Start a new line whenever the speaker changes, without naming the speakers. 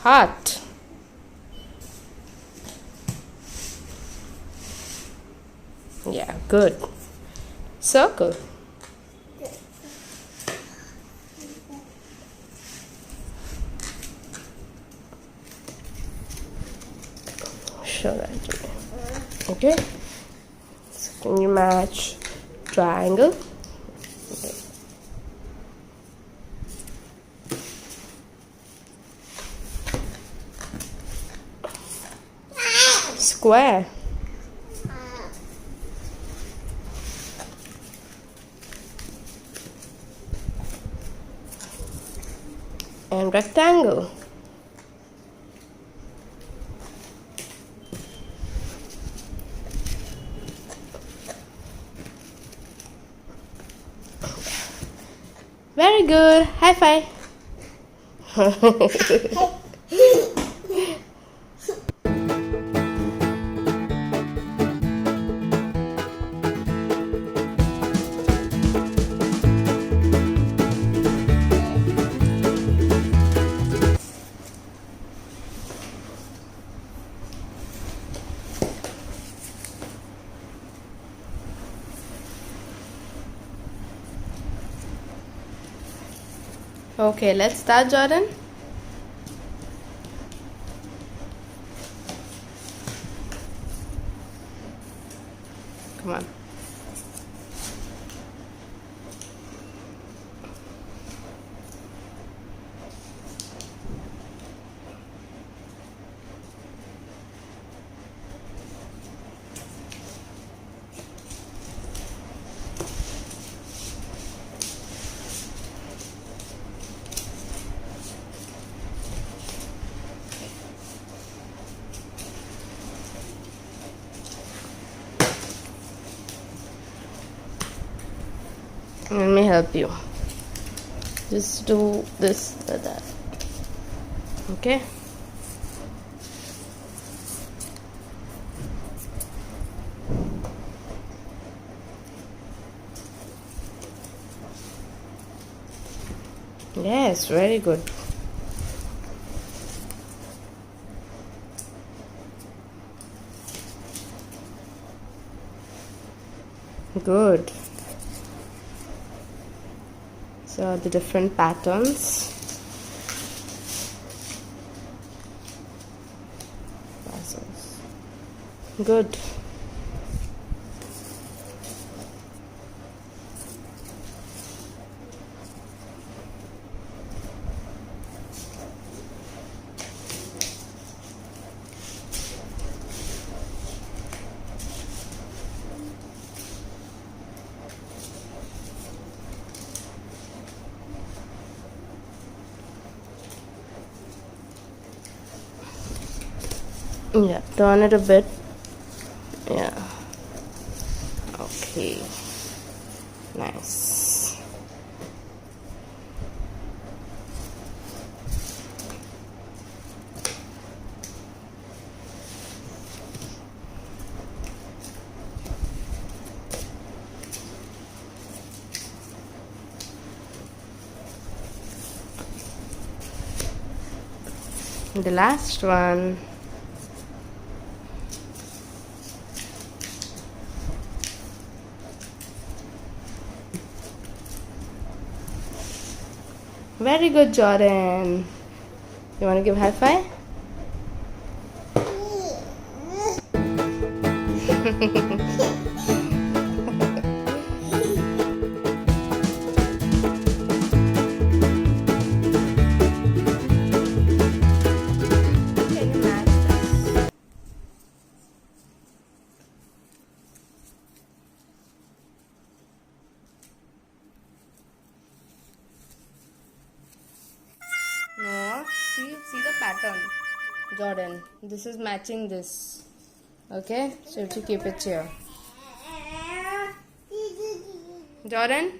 Heart. Yeah, good. Circle. Show that to me. Okay. So can you match triangle? Okay. Square. And rectangle. Very good. High five. Okay, let's start, Jordan. Come on. Let me help you. Just do this with that. Okay? Yes, very good. Good. So the different patterns. Good. Yeah, turn it a bit. Yeah. Okay. Nice. The last one. Very good, Jordan. You want to give a high five? No, see the pattern, Jordan. This is matching this. Okay, so you have to keep it here. Jordan.